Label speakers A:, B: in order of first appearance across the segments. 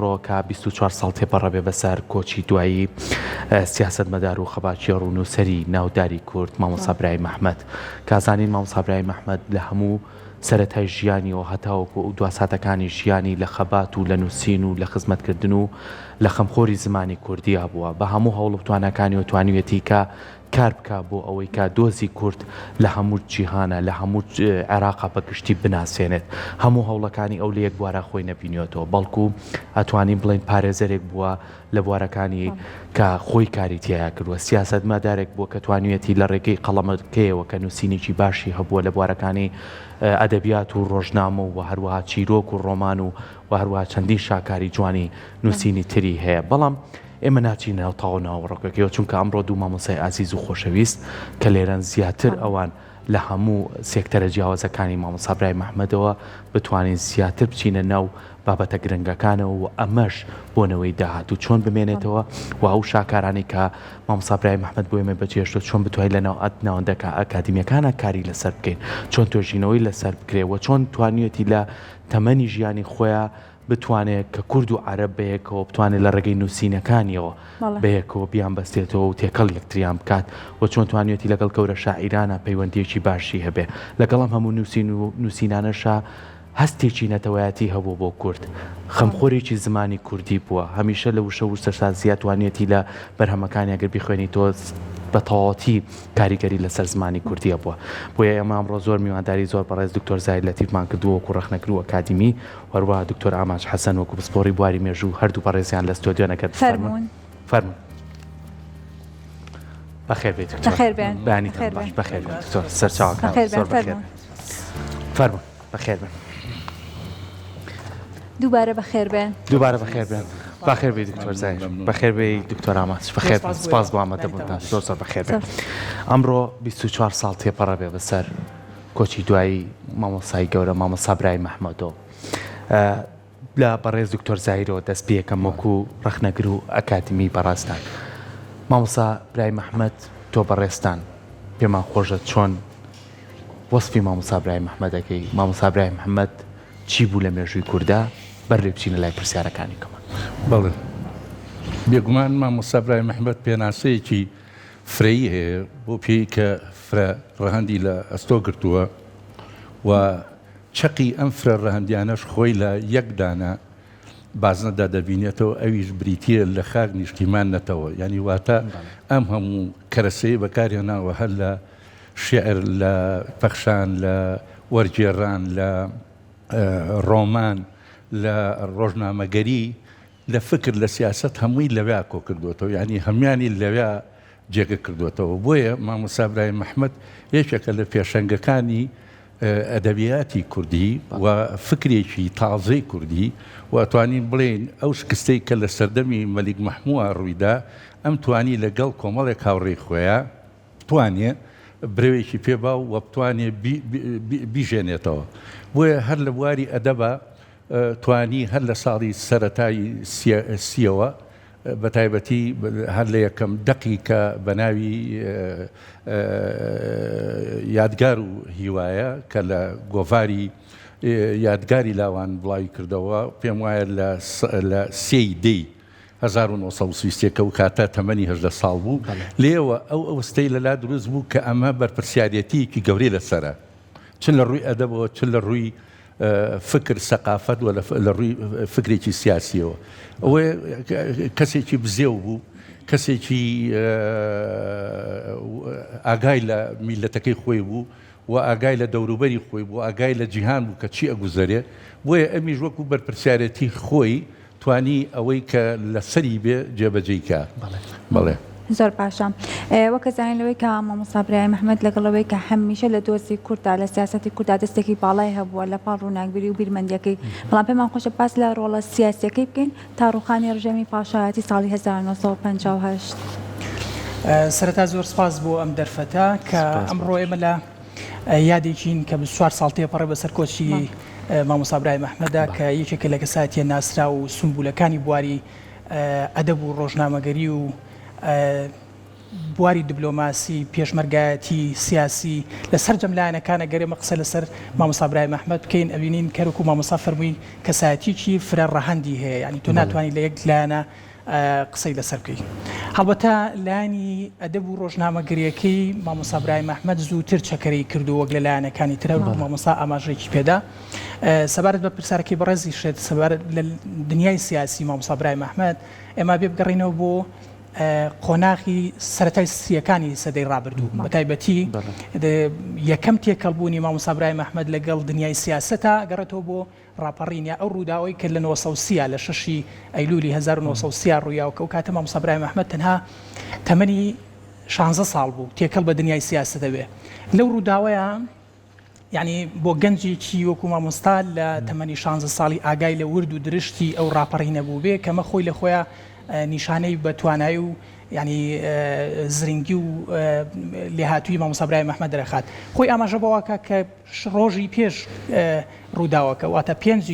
A: ڕۆکە 24 ساڵ تێپەڕەبێ بەسەر کۆچی دوایی سیاسەتمەدار و خەباتی ڕوونوسەری ناوداری کورد مامۆستا برایم ئەحمەد کازانین مامۆستا برایم ئەحمەد لە هەموو سەرەتای ژیانیەوە هەتاوەکو و دواساتەکانی ژیانی لە خەبات و لە نووسین و لە خزمەتکردن و لە خەمخۆری زمانی کوردیا بووە بە هەموو هەوڵ و توانەکانی و توانیوێتی کە کار بکە بۆ ئەوەی کە دۆزی کورد لە هەموو جیهانە لە هەموو عێراقا بەگشتی بناسێنێت هەموو هەوڵەکانی ئەو لە یەک بوارە خۆی نەبینێتەوە بەڵکو ئەتوانین بڵین پارێزەرێک بووە لە بوارەکانی کە خۆی کاری تایە کردووە سیاسەتمەدارێک بووە کە توانیوێتی لە ڕێگەی قەڵەمەکەیەوە کە نووسینێکی باشی هەبووە لە بوارەکانی ئەدەبیات و ڕۆژنامە و هەروەها چیرۆک و ڕۆمان و هەروەها چەندی شاکاری جوانی نووسینی تری هەیە بەڵام ئێمە ناچینە تاو ناوەڕۆکەکەیەوە چونکە ئەمڕۆ دوو مامۆسای ئازیز و خۆشەویست کە لێرەن زیاتر ئەوان لە هەموو سێکتەرە جیاوازەکانی مامۆستا برایم ئەحمەدەوە بتوانین زیاتر بچینە ناو بابەتە گرنگەکانەوە و ئەمەش بۆنەوەی داهاتوو چۆن بمێنێتەوە و ئەو شاکارانی کە مامۆستا برایم ئەحمەد بۆ ئێمە بەجێشتۆ چۆن بتوانین لە ناوەندەکە ئەکادیمیەکانە کاری لەسەر بکەین چۆن تۆژینەوەی لەسەر بکرێەوە چۆن توانیوێتی لە تەمەنی ژیانی خۆیان بتوانێت کە کورد و عەرەب بەیەکەوە بتوانێت لە ڕێگەی نووسینەکانیەوە بەیەکەوە بیان بەستێتەوە و تێکەڵ یەکتریان بکات و چۆن توانێتی لەگەڵ گەورە شاعیرانە پەیوەندیەکی باشی هەبێ لەگەڵم هەموو نووسین و نووسینانەشە هەستێکی نەتەوایەتی هەبوو بۆ کورد خەمخۆرێکی زمانی کوردی بووە هەمیشە لە وشە وشتەشا زیاتوانێتی لە بەرهەمەکانی ئەگەر بیخوێنی تۆ بە تەواوەتی کاریگەری لەسەر زمانی کوردیە بووە بۆیە ئێمە ئەمڕۆ زۆر میوانداری زۆر بەڕێز دکتۆر زاید لەتیفمان کردووە وەکو ڕەخنەکرد و ئەکادیمی هەروەها دکتۆر ئاماج حەسەن وەکو پسپۆڕی بواری مێژوو هەردوو بەڕێزیان لە ستۆدیۆ نەکرد فەرموون بەخێر بێت بەیانیتان باش بەخێر بێت دکتۆر سەرچاوەکان زۆر بەخێر فەرموون بەخێر بێن
B: دووبارە بەخێر بێن
A: دووبارە بەخێر بێن بەخێر بێ دکتۆر زایر بەخێر بێ دکتۆر ئاماج بەخێر سپاس بۆ ئامادەبوونتان زۆر زۆر بەخێر بێن ئەمڕۆ 24 ساڵ تێپەڕە بێ بەسەر کۆچی دوایی مامۆستای گەورە مامۆستا برایم ئەحمەدەوە لە بەڕێز دکتۆر زایرەوە دەست پێ یەکەم وەکو ڕەخنەگر و ئەکادیمی بەڕاستان مامۆستا برایم ئەحمەد تۆ بەڕێستان پێمان خۆشە چۆن وەسفی مامۆستا برایم ئەحمەدەکەی مامۆستا برایم ئەحمەد چی بوو لە مێژووی کووردا بەرێ بچینە لای پرسیارەکانی کەمان
C: بەڵێ بێگومان مامۆستا برایم ئەحمەد پێناسەیەکی فرەیی هەیە بۆ پێی کە فرە ڕەهەندی لە ئەستۆ گرتووە و چەقی ئەم فرە ڕەهەندیانەش خۆی لە یەکدانە بازنەدا دەبینێتەوە ئەویش بریتیە لە خاک نیشتیمان نەتەوە یعنی واتە ئەم هەموو کەرەسەی بەکارهێناوە هەر لە شێعر لە پەخشان لە وەرگێڕان لە ڕۆمان لە ڕۆژنامەگەری لە فکر لە سیاست هەمووی لەوێ کۆ کردوێتەوە یعنی هەمویانی لەوێ جێگە کردوێتەوە بۆیە مامۆستا برایم ئەحمەد یەکێکە لە پێشەنگەکانی ئەدەبیاتی کوردی و فکرێکی تازەی کوردی و ئەتوانین بڵێن ئەو شکستەی کە لە سەردەمی مەلیک مەحمووە ڕوویدا ئەم توانی لەگەڵ کۆمەڵێک هاوڕێی خۆیان توانێ برەوێکی پێبا و بتوانێ بیژێنێتەوە بۆیە هەر لە بواری ئەدەبە توانی هەر لە ساڵی سەرەتایی سیەوە بە تایبەتی هەر لە یەکەم دەقی کە بە ناوی یادگار و هیوایە کە لە گۆڤاری یادگاری لاوان بڵاوی کردەوە پێم وایە لە سێی دەی 1930 و کاتە تەمەنی 18 ساڵ بوو لێوە ئەو ئەوستەی لەلا دروست بوو کە ئەمە بەرپرسیارەتیەکی گەورەی لەسەرە چ لە ڕووی ئەدەبەوە چ لە ڕووی فکر سەقافەت و لە ڕووی فکرێکی سیاسیەوە ئەوە کەسێکی بزێو بوو کەسێکی ئاگای لە میلەتەکەی خۆی بوو و ئاگای لە دەوروبەری خۆی بوو ئاگای لە جیهان بوو کە چی ئەگوزارێ بۆیە ئەمیش وەکو بەرپرسیارەتی خۆی توانی ئەوەی کە لە سەری بێ جێبەجێیکە بەڵێ
B: زۆر باشە وەکە زانینەوەی کە مامۆستا برایم ئەحمەد لەگەڵەوەی کە هەمیشە لە دۆزی کووردا لە سیاسەتی کووردا دەستێکی باڵای هەبووە لە پاڵ ڕووناکبیری و بیرمەندیەکەی بەڵام پێمان خۆشە باس لە ڕۆڵە سیاسیەکەی بکەین تا ڕووخانی ڕژێمی پاشایەتی ساڵی 1958
D: سەرەتا زۆر سپاس بۆ ئەم دەرفەتە کە ئەمڕۆ ئێمە لە یادێکین کە 24 ساڵ تێپەڕێ بەسەر کۆچی مامۆستا برایم ئەحمەدا کە یەکێکە لە کەساتیە ناسرا و سمبولەکانی بواری ئەدەب و ڕۆژنامەگەری و بواری دیبلۆماسی پێشمەرگایەتی سیاسی لەسەر جەملایەنەکانە گەرێمە قسە لەسەر مامۆستا برایم ئەحمەد بکەین ئەبینین کەرەکو مامۆستا فەرمووی کەسایەتیی فرە ڕەهەندی هەیە ینی تۆ ناتوانانی لە یەک لایەنە قسەی لەسەر بکەی هەڵبەتە لایانی ئەدەب و ڕۆژنامەگەریەکەی مامۆستا برایم ئەحمەد زووتر چەکەرەی کردو وەک لە لایەنەکانی ترە مامۆستا ئاماژەیەکی پێدا سەبارەت بە پرسیارەکەی بەڕێزی شێت سەبارەت لە دنیای سیاسی مامۆستا برایم ئەحمەد ئێمە بێ بگەڕینەوە بۆ قۆناغی سەرەتای سیەکانی سەدەی ڕابردوو بە تایبەتی یەکەم تێکەڵبوونی مامۆستا برایم ئەحمەد لەگەڵ دنیای سیاسەتە گەڕێتەوە بۆ ڕاپەڕینیا ئەو ڕووداوی کە لە 1930 لە 6 ئەیلولی 1930 ڕوویاوە کە ئەو کاتە مامۆستا برایم ئەحمەد تەنها تەمەنی 16 ساڵ بوو تێکەڵ بە دنیای سیاسە دەبێ لەو ڕووداوەیە یعنی بۆ گەنجێکی وەکو مامۆستا لە تەمەنی 16 ساڵی ئاگای لە ورد و درشتی ئەو ڕاپەڕینە بوو بێ کەمە خۆی لە خۆیان نیشانەی بە توانایی و ینی زرنگی و لێهاتووی مامۆستا برایم ئەحمەد دەرەخات خۆی ئاماژە بەوەکە کە ڕۆژی پێش ڕووداوەکە واتە 5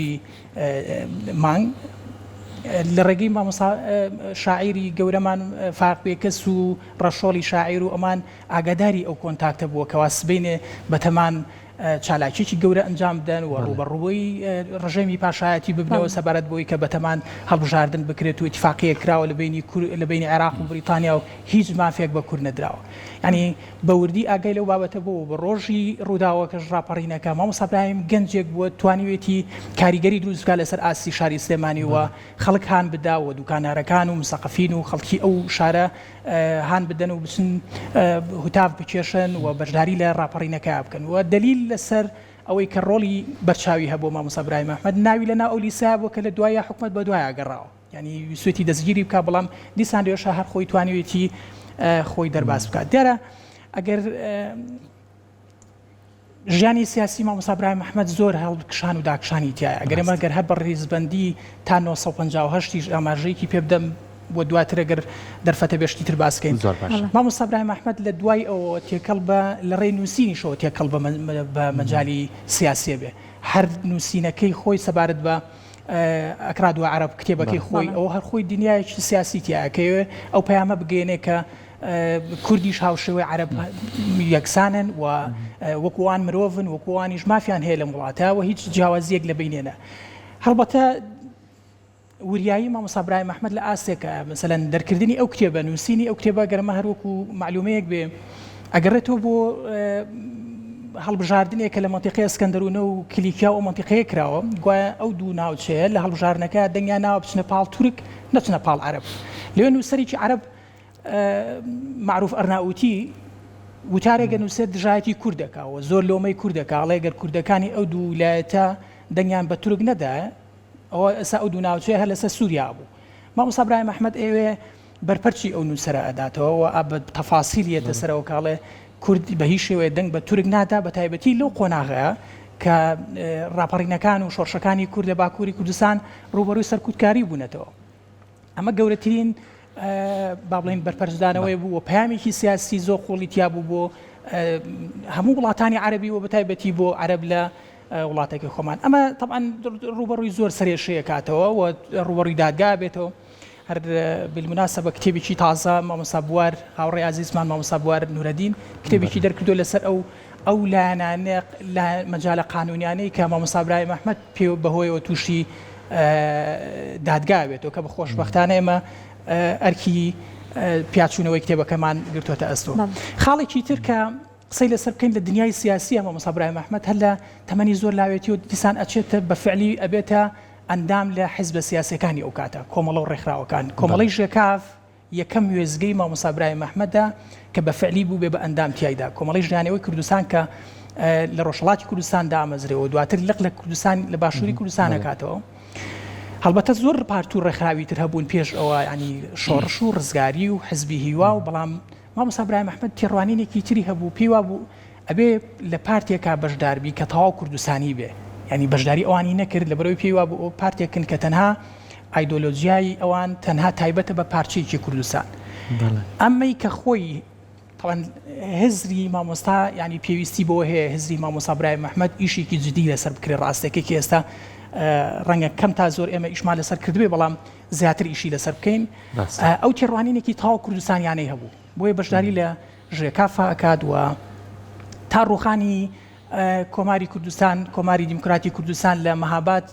D: مانگ لە ڕێگەی مامۆستا شاعیری گەورەمان فاقبێکەس و ڕەشۆڵی شاعیر و ئەمان ئاگاداری ئەو کۆنتاکتە بووە کەوا سبینێ بەتەمان چالاکیی گەورە ئەنجام بدەن و ڕوبەڕووی ڕژێمی پاشایەتی ببنەوە سەبارەت بۆی کە بەتەمان هەڵبژاردن بکرێت و اتفاقیە کراوە لە بینی عێراق و بریتانیا و هیچ مافێک بە کورد نەدراوە ینی بەوردی ئاگای لەو بابەتە بوو بە ڕۆژی ڕووداوەکەش ڕاپەڕینەکە مامۆستا برایم گەنجێک بووە توانیوێتی کاریگەری دروست بکات لەسەر ئاستی شاری سلێمانی وە خەڵک هان بداوە دوکانارەکان و مسەقفین و خەڵکی ئەو شارە هان بدەن و بچن هوتاف بکێشن و بەشداری لە ڕاپەڕینەکە بکەن و دلیل لەسەر ئەوەی کە ڕۆڵی بەرچاوی هەبوو مامۆستا برایم ئەحمەد ناوی لەناو ئەو لیسا بووە کە لە دوای حکومەت بە دوایە گەڕاوە ینی سوێتی دەستگیری بکە بەڵام دیسان لێشە هەر خۆی توانیوێتی خۆی دەرباز بکات دیارە ئەگەر ژیانی سیاسی مامۆستا برایم ئەحمەد زۆر هەڵکشان و داکشانی تایە ئەگەر ئێمە گەر هەر بە ڕیزبەندی تا 1950 ئاماژەیەکی پێ بدەم بۆ دواتر ئەگەر دەرفەتە بێشتی تر باسکەین مامۆستا برایم ئەحمەد لە دوای ئەوە تێکەڵ بە لە ڕێی نووسینیشەوە تێکەڵ بە مەجای سیاسیە بێ هەر نووسینەکەی خۆی سەبارەت بە ئەکراد و عەرەب کتێبەکەی خۆی ئەو هەر خۆی دنیایکی سیاسی تایەکەوێ ئەو پەیامە بگەێنێ کە کوردیش هاوشێوەی عەرەب یەکسانن و وەکوان مرۆڤن وەکوانیش مافیان هەیە لە وڵاتەوە هیچ جیاوازیەک لە بینێنە هەڵبەتە وریایی مامۆستا برایم ئەحمەد لە ئاسێکە مەسەلەن دەرکردنی ئەو کتێبە نووسینی ئەو کتێبە گەرمە هەروەکو معلومەیەک بێ ئەگەڕێتەوە بۆ هەڵبژاردنێکە لە مەنتیقەی ئەسکەندەرونە و کلیکیا و مەنتیقەیە کراوە گوایە ئەو دوو ناوچەیە لە هەڵبژاردنەکە دەنگیان ناوە بچنە پاڵ تورک نەچنە پاڵ عەرەب لەوێ نووسەرێکی عەرەب معروف ئەرناوتی وتارێکە نووسێت دژایەتی کوردەکەوە زۆر لۆمەی کوردەکە ئەڵێ گەر کوردەکانی ئەو دوو ویلایەتە دەنگیان بە تورک نەدایە ئەوە ئەسا ئەو دوو ناوچەیە هەر لەسەر سووریا بوو مامۆستا برایم ئەحمەد ئێوێ بەرپەرچی ئەو نووسەرە ئەداتەوە و بە تەفاسیلیەتە سەرەوە کاڵێ کوردی بە هیچ شێوەیە دەنگ بە تورک نادا بە تایبەتی لەو قۆناغەیە کە ڕاپەڕینەکان و شۆڕشەکانی کورد لە باکووری کوردستان ڕوبەڕووی سەرکوتکاری بوونەتەوە ئەمە گەورەترین با بڵین بەرپەرزدانەوەی بوو و پەیامێکی سیاسی زۆر خۆڵی تیا بوو بۆ هەموو وڵاتانی عەرەبی و بە تایبەتی بۆ عەرەب لە وڵاتێکی خۆمان ئەمە طبعاً ڕوبەڕووی زۆر سەرێشەیە کاتەوە و ڕوبەڕووی دادگا بێتەوە هەر بالمناسبە کتێبێکی تازە مامۆستا بوار هاوڕێی عزیزمان مامۆستا بوار نورەدین کتێبێکی دەرکردو لەسەر ئەو لایەنانە لە مەجالە قانونیانەی کە مامۆستا برایم ئەحمەد پێ بەهۆیەوە تووشی دادگا بێتەوە کە بە خۆشبەختانە ئێمە ئەرکی پیاچوونەوەی کتێبەکەمان گرتوۆتە ئەستۆ خاڵێکی تر کە قسەی لەسەر بکەین لە دنیای سیاسی مامۆستا برایم ئەحمەد هەر لە تەمەنی زۆر لاوێتی و دیسان ئەچێتە بە فعلی ئەبێتە ئەندام لە حیزبە سیاسەکانی ئەو کاتە کۆمەڵە و ڕێکخراوەکان کۆمەڵەی ژێکاف یەکەم وێزگەی مامۆستا برایم ئەحمەدە کە بە فعلی بوو بێ بە ئەندام تیایدا کۆمەڵی ژیانەوەی کوردستان کە لە ڕۆژهەڵاتی کوردستان دامەزرێەوە دواتر لەق لە کوردستان لە باشووری کوردستان هەکاتەوە هەڵبەتە زۆر پارت و ڕێکخراوی تر هەبوون پێش ئەوە ینی شۆڕش و ڕزگاری و حزبی هیوا و بەڵام مامۆستا برایم ئەحمەد تێڕوانینێکی تری هەبوو پێیوا بوو ئەبێ لە پارتێکا بەشداربی کە تەواو کوردستانی بێ ینی بەشداری ئەوانی نەکرد لە بەرەوەی پێیوا بوو ئەو پارتێکن کە تەنها ئایدۆلۆژیای ئەوان تەنها تایبەتە بە پارچەیەکی کوردستان ئەمەی کە خۆی هزری مامۆستا ینی پێویستی بۆ هەیە هزری مامۆستا برایم ئەحمەد ئیشێکی جدی لەسەر بکرێ ڕاستەکە کە ئێستا ڕەنگە کەم تا زۆر ئێمە ئیشمان لەسەر کردوێ بەڵام زیاتر ئیشی لەسەر بکەین ئەو تێڕوانینێکی تاو کوردستانیانەی هەبوو بۆیە بەشداری لە ژێکافە ئەکات و تا ڕوخانی کۆماری کوردستان کۆماری دیموکراتی کوردستان لە مەهاباد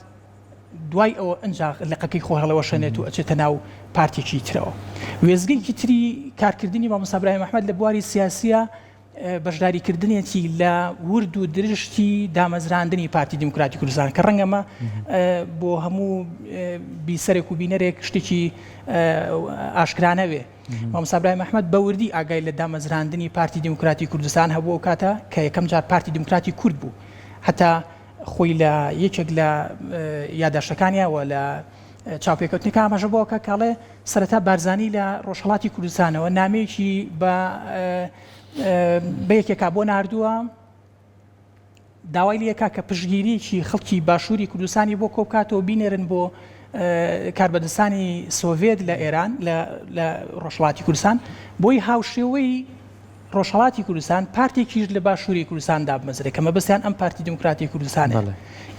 D: دوای ئەوە ئەنج لەقەکەی خۆ هەڵەوەشێنێت و ئەچێتە ناو پارتێکی ترەوە وێزگەیکی تری کارکردنی مامۆستا برایم ئەحمەد لە بواری سیاسیە بەشداریکردنێتی لە ورد و درشتی دامەزراندنی پارتی دیموکراتی کوردستان کە ڕەنگەمە بۆ هەموو بیسەرێک و بینەرێک شتێکی ئاشکرانەوێ مامۆستا برایم ئەحمەد بە وردی ئاگای لە دامەزراندنی پارتی دیموکراتی کوردستان هەبوو ئەو کاتە کە یەکەم جار پارتی دیموکراتی کورد بوو هەتا خۆی لە یەکێک لە یادداشتەکانیەوە لە چاوپێکەوتنی ئاماژە بۆ کە کاڵێ سەرەتا بارزانی لە ڕۆژهەڵاتی کوردستانەوە نامەیەکی بە یەکێکا بۆ ناردووە داوای لەکە کە پشگیریی خەڵکی باشووری کوردستانی بۆ کۆبکاتەوە بینێرن بۆ کاربەدەستانی سۆڤێت لە ئێران لە ڕۆژهەڵاتی کوردستان بۆی هاوشێوەی ڕۆژهەڵاتی کوردستان پارتێکیش لە باشووری کوردستان دابمەزرێت کە مەبەستیان ئەم پارتی دیموکراتی کوردستانە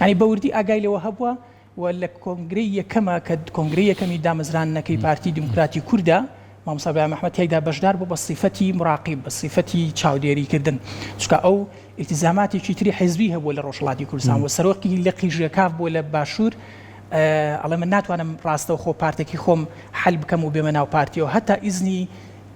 D: ینی بەوردی ئاگای لەوە هەبووە و لە کۆنگرەی یەکەمە کە کۆنگرەی یەکەمی دامەزرانەکەی پارتی دیموکراتی کووردە مامۆستا برایم ئەحمەد تێیدا بەشدار بوو بە سیفەتی مراقیب بە سیفەتی چاودێریکردن چکە ئەو ئیلتیزاماتێکی تری حیزبی هەبووە لە ڕۆژهەڵاتی کوردستان و سەرۆکی لە قیژێکاف بووە لە باشوور ئەڵێ من ناتوانم ڕاستەوە خۆ پارتێکی خۆم حل بکەم و بێمە ناو پارتیەوە هەتا ئیزنی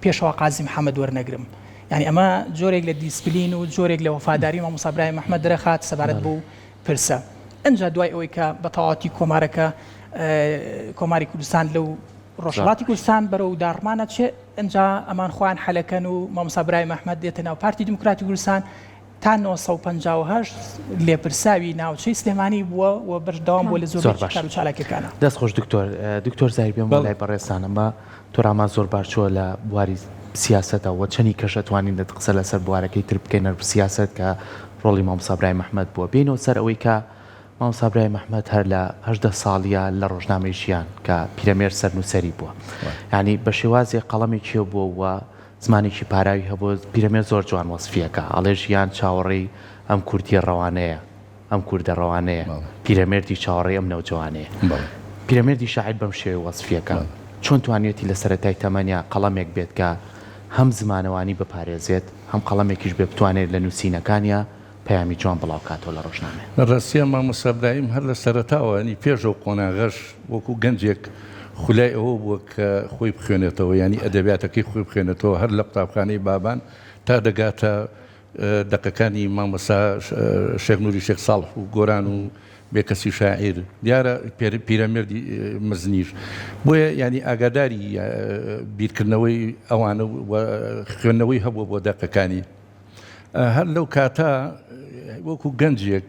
D: پێشەوە قازی محەممەد وەرنەگرم یعنی ئەمە جۆرێک لە دیسپلین و جۆرێک لە وەفاداری مامۆستا برایم ئەحمەد دەرەخات سەبارەت بوو پرسە ئەنجا دوای ئەوەی کە بە تەواوەتی کۆماری کوردستان لەو ڕۆژهەڵاتی کوردستان بەرەو داڕمانە چێ ئەنجا ئەمان خۆیان حەلەکەن و مامۆستا برایم ئەحمەد دێتە ناو پارتی دیموکراتی کوردستان تا 1950 لێپرساوی ناوچەی سلێمانی بووە و بەردەوام بووە لە زۆر کار و چالاکیەکانە.
A: دەست خۆش دکتۆر زاهیر بێم لای بەڕێستان ئەمە تۆرامان زۆر باشووە لە بواری سیاسەتەوە چەندی کەشە توانین دە قسە لەسەر بوارەکەی تر بکەینە سیاست کە ڕۆڵی مامۆستا برایم ئەحمەد بووە بینەوە سەر ئەوەی کە مامۆستا برایم ئەحمەد هەر لە 18 ساڵیە لە ڕۆژنامەی ژیان کە پیرەمێر سەرنووسەری بووە ینی بە شێوازی قەڵەمێکی بووە و زمانێکی پاراوی هەبوو پیرەمێر زۆر جوان وەسفیەکە ئەڵێ ژیان چاوەڕێی ئەم کوردی ڕەوانەیە ئەم کووردە ڕەوانەیە پیرەمێردی چاوەڕێی ئەم نەوجوانەیە پیرەمێردی شاعیر بەم شێوەی وەسفیەکە چۆن توانێتی لە سەرەتای تەمەنیا قەڵەمێک بێت کە هەم زمانەوانی بپارێزێت هەم قەڵەمێکیش بێ بتوانێت لە نووسینەکانیە پەیامی جوان بڵاو کاتەوە لە ڕۆژنامە
C: ڕاستیە مامۆستا برایم هەر لە سەرەتاوە نی پێشەوە قۆناغەش وەکو گەنجێک خولای ئەوە بووە کە خۆی بخوێنێتەوە ینی ئەدەبیاتەکەی خۆی بخوێنێتەوە هەر لە قوتابخانەی بابان تا دەگاتە دەقەکانی مامۆستا شێخ نووری شێخ ساڵح و گۆران و بێکەسی شاعیر دیارە پیرەمێردی مزنیش بۆیە ینی ئاگاداری بیرکردنەوەی ئەوانە خوێندنەوەی هەبووە بۆ دەقەکانی هەر لەو کاتە وەکو گەنجێک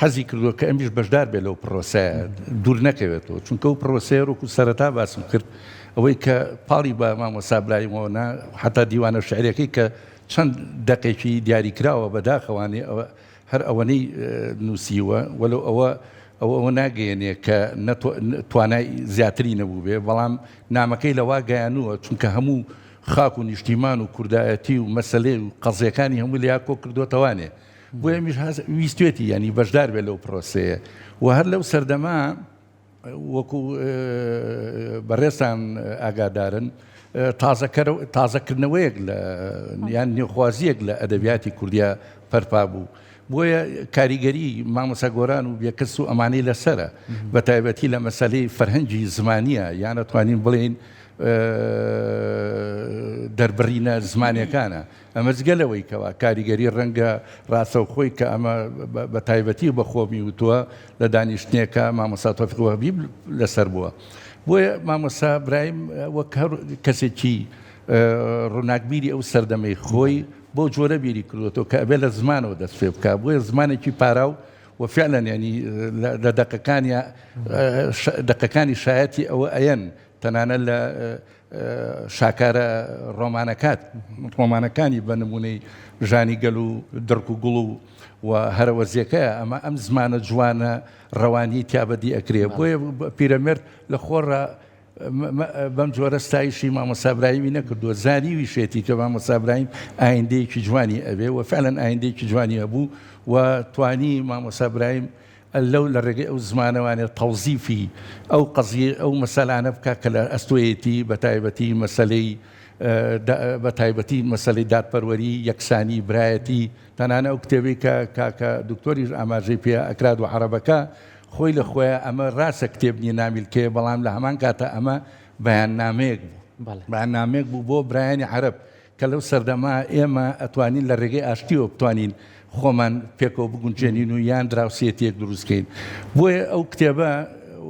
C: حەزی کردووە کە ئەمیش بەشدار بێ لەو پرۆسەیە دوور نەکەوێتەوە چونکە ئەو پرۆسەیە وەکو سەرەتا باسم کرد ئەوەی کە پاڵی بە مامۆستا برایمەوە حتا دیوانە شعرەکەی کە چەند دەقێکی دیاریکراوە بەداخەوانی هەر ئەوەنەی نووسیوە وەلو ئەوە ناگەیەنێ کە توانای زیاتری نەبوو بێ بەڵام نامەکەی لەوا گەیانووە چونکە هەموو خاک و نیشتیمان و کوردایەتی و مەسەلێ و قەزیەکانی هەموو لیا کۆ کردوتەوانێ بۆ ئەمیش ویستێتی ینی بەشدار بێ لەو پرۆسەیە و هەر لەو سەردەما وەکو بەڕێستان ئاگادارن تازەکردنەوەیەک لە یان نێوخوازیەک لە ئەدەبیاتی کوردیا پەرپا بوو بۆیە کاریگەری مامۆستا گۆران و بێکەس و ئەمانەی لەسرە بە تایبەتی لە مەسەلەی فەرهەنگی زمانیە یان ئەتوانین بڵێن دەربڕینە زمانیەکانە ئەمە جگەلەوەی کەوا کاریگەری ڕەنگە ڕاستەوخۆی کە ئەمە بە تایبەتی بە خۆمی وتووە لە دانیشتنیەکە مامۆستا تۆفیق وهەبی لەسەر بووە بۆیە مامۆستا برایم وەک هەر کەسێکی ڕووناکبیری ئەو سەردەمەی خۆی بۆ جۆرە بیری کردوەوە کە ئەبێ لە زمانەوە دەست پێ بکە بۆیە زمانێکی پاراو وفعلا ینی لە دەقەکانی شایەتی ئەوە ئەیەن تەنانە لە شاکارە ڕۆمانەکانی بە نمونەی ژانی گەل و دڕک و گوڵ و هەرەوەزیەکەیە ئەمە ئەم زمانە جوانە ڕەوانی تیابەدی ئەکرێ بۆیە پیرەمێرد لە خۆڕە بەم جۆرە ستایشی مامۆستا برایمی نەکردووە زانیوی شێتی کە مامۆستا برایم ئایندەیەکی جوانی ئەبێ و فعلا ئایندەیەکی جوانی هەبوو و توانی مامۆستا برایم لەو لە ڕێگەی ئەو زمانەوانێت تەوزیفی ئەو قەزیە ئەو مەسەلانە بکە کە لە ئەستۆیەتی بە تایبەتی مەسەلەی دادپەروەری یەکسانی برایەتی تەنانە ئەو کتێبی کە دکتۆریش ئاماژەی پێ ئەکراد و عەرەبەکە خۆی لە خۆیان ئەمە ڕاستە کتێب نیە نامیلکێ بەڵام لە هەمان کاتە ئەمە بەیاننامەیەک بوو بەیاننامەیەک بوو بۆ برایانی عەرەب کە لەو سەردەما ئێمە ئەتوانین لە ڕێگەی ئاشتیەوە بتوانین خۆمان پێکەوە بگونجێنین و یان دراوسێتیەک دروستکەین بۆیە ئەو کتێبە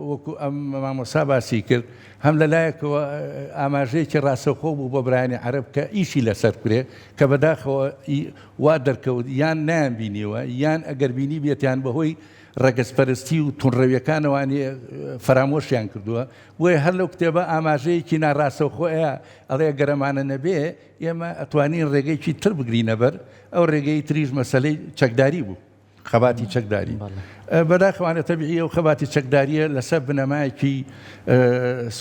C: وەکو ئەم مامۆستا باسی کرد هەم لەلایەکەوە ئاماژەیەکی ڕاستەوخۆ بوو بۆ برایانی عەرەب کە ئیشی لەسەر کرێ کە بەداخەوە وا دەرکەوت یان نایان بینیوە یان ئەگەر بینی بێتیان بەهۆی ڕەگەزپەرستی و تونڕەویەکانەوانی فەرامۆشیان کردووە بۆیە هەر لەو کتێبە ئاماژەیەکی ناڕاستەوخۆیە ئەڵێ گەرەمانە نەبێ ئێمە ئەتوانین ڕێگەیکی تر بگرینەبەر ئەو ڕێگەی تریژ مەسەلەی چەکداری بوو خەباتی چەکداری بەداخەوانە تەبیعیە و خەباتی چەکداریە لەسەر بنەمایەکی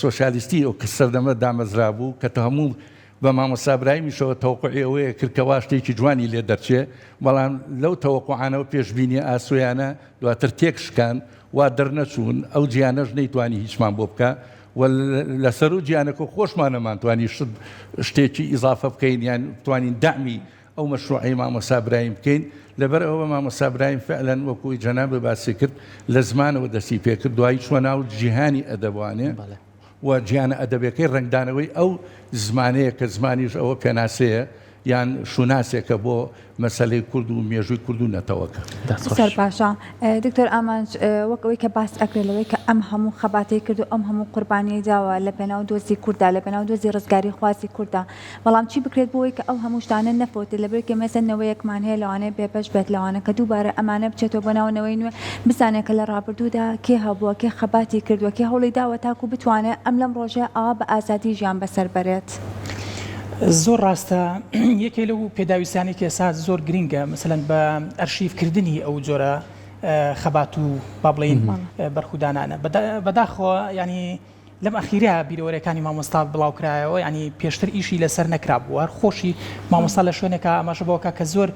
C: سۆشالیستی ئەو کە سەردەمە دامەزرا بوو کە هەموو بە مامۆستا برایمیشەوە تەوقعی ئەوەیە کرد کە وا شتێکی جوانی لێ دەرچێ بەڵام لەو تەوەقعانەوە پێشبینی ئاسویانە دواتر تێک شکان وا دەرنەچوون ئەو جیانەش نەیتوانی هیچمان بۆ بکە لەسەر و جیانەکە خۆشمانەمانتوانی شتێکی ئیزافە بکەین یان بتوانین دامی ئەو مەشروعی مامۆستا برایم بکەین لەبەر ئەوە مامۆستا برایم فعلەن وەکوی جەناب باسی کرد لە زمانەوە دەستی پێ کرد دوایی چوە ناو جیهانی ئەدەبوانێ و جیانە ئەدەبەکەی ڕنگدانەوەی ئەو زمانەیە کە زمانیش ئەوە پێناسەیە یان شوناسێکە بۆ مەسەلەی کورد و مێژووی کورد و نەتەوەکە
B: سەر پاشا دکتۆر ئامانج وەکەوەی کە باس ئەکرێتەوەی کە ئەم هەموو خەباتەی کرد و ئەم هەموو قوربانیی داوە لە پێناو دۆزی کووردا لە پێناو دۆزی ڕزگاری خوازی کووردا بەڵام چی بکرێت بۆی کە ئەو هەموو شتانە نەفۆتێت لەبەرکە مەسەنەوەیەکمان هەیە لەوانەیە بێبەش بێت لەوانە کە دووبارە ئەمانە بچێتەوە بەناونەوەی نوێ بزانێت کە لە ڕابردوودا کێ هەبووە کێ خەباتی کردووە کێ هەوڵی داوە تاکو بتوانێت ئەم لەم ڕۆژێ ئاوا بە ئازادی ژیان بەسەر بەرێت.
D: زۆر ڕاستە یەکێ لەو پێداویستانی کە ئێستا زۆر گرینگە مثلەن بە ئەرشیفکردنی ئەو جۆرە خەبات و با بڵێین بەرخودانانە بەداخەوە ینی لەم ئەخیرا بیرەوەریەکانی مامۆستا بڵاوکرایەوە ینی پێشتر ئیشی لەسەر نەکرابووە خۆشی مامۆستا لە شوێنێکە ئاماژە بۆکە کە زۆر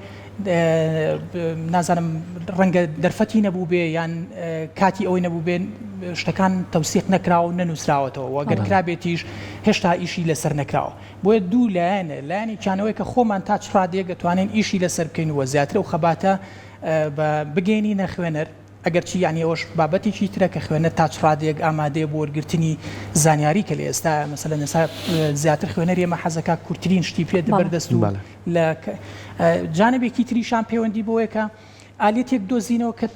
D: نازانم ڕەنگە دەرفەتی نەبوو بێ یان کاتی ئەوەی نەبوو بێن شتەکان تەوسیق نەکراوە و نەنووسراوەتەوە وەگەر کرابێتیش هێشتا ئیشی لەسەر نەکراوە بۆیە دوو لایەنە لایەنی چانەوەی کە خۆمان تا چڕادێک دەتوانین ئیشی لەسەر بکەینەوە زیاتر و خەباتە بگەینی نەخوێنەر ئەگەر چی ینی ئەوش بابەتێکی ترە کە خوێنە تا چڕادێک ئامادەیە بۆ وەرگرتنی زانیاری کە لە ئێستا مەسەلەن ئێستا زیاتر خوێنەر ئێمە حەزەکە کورتترین شتی پێ دەبەردەست و لە جانبێکی تریشان پەیوەندی بۆیە کە ئالێتێک دۆزینەوە کە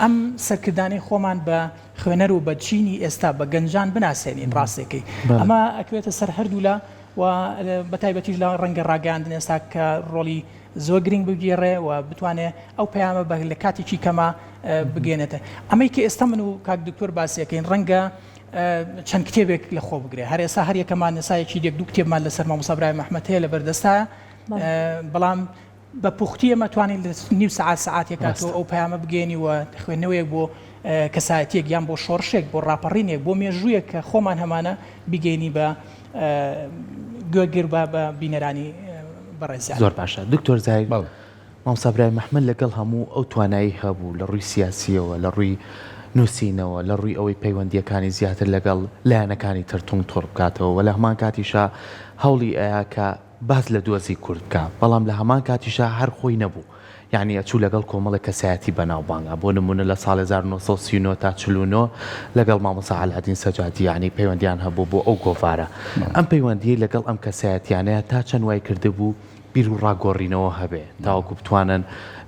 D: ئەم سەرکردانی خۆمان بە خوێنەر و بە چینی ئێستا بە گەنجان بناسێنین ڕاستێکی ئەمە ئەکوێتە سەر هەردوو لە و بەتایبەتیش لە ڕەنگە ڕاگەاندن ئێستا کە ڕۆڵی زۆر گرنگ بگێڕێ و بتوانێت ئەو پەیامە بە لە کاتێکی کەمە بگێنێتە ئەمەی کە ئێستا من و کاک دکتۆر باسیەکەین ڕەنگە چەند کتێبێک لە خۆ بگرێ هەر ئێستا هەر یەکەمان نسایەکی دێک دوو کتێبمان لەسەر مامۆستا برای مەحمەد هەیە لە بەردەستە بەڵام بە پوختی ئەمە توانین لە نیو سعاتێکاتەوە ئەو پەیامە بگەێنی و خوێندنەوەیەک بۆ کەسایەتیەک یان بۆ شۆڕشێک بۆ ڕاپەڕینێک بۆ مێژوویەک کە خۆمان هەمانە بگەینی بە گوێگر بە بینەرانی بەڕێزیان.
A: زۆر باشە دکتۆر زاید مامۆستا برای مەحمەد لەگەڵ هەموو ئەو توانایی هەبوو لە ڕووی سیاسیەوە لە ڕووی نووسینەوە لە ڕووی ئەوەی پەیوەندیەکانی زیاتر لەگەڵ لایەنەکانی ترتونگ تۆڕ بکاتەوە و لە هەمان کاتیشا هەوڵی ئەیە کە باز لە دۆزی کورد بکە بەڵام لە هەمان کاتیشا هەر خۆی نەبوو یعنی ئەچوو لەگەڵ کۆمەڵی کەسایەتی بەناوبانگە بۆ نمونە لە ساڵ 1939 تا 49 لەگەڵ مامۆستا عەلەدین سەجادی یعنی پەیوەندیان هەبوو بۆ ئەو گۆڤارە ئەم پەیوەندیە لەگەڵ ئەم کەسایەتیانەیە تا چەند وای کردبوو بیر و ڕاگۆڕینەوە هەبێ تاوەکو بتوانن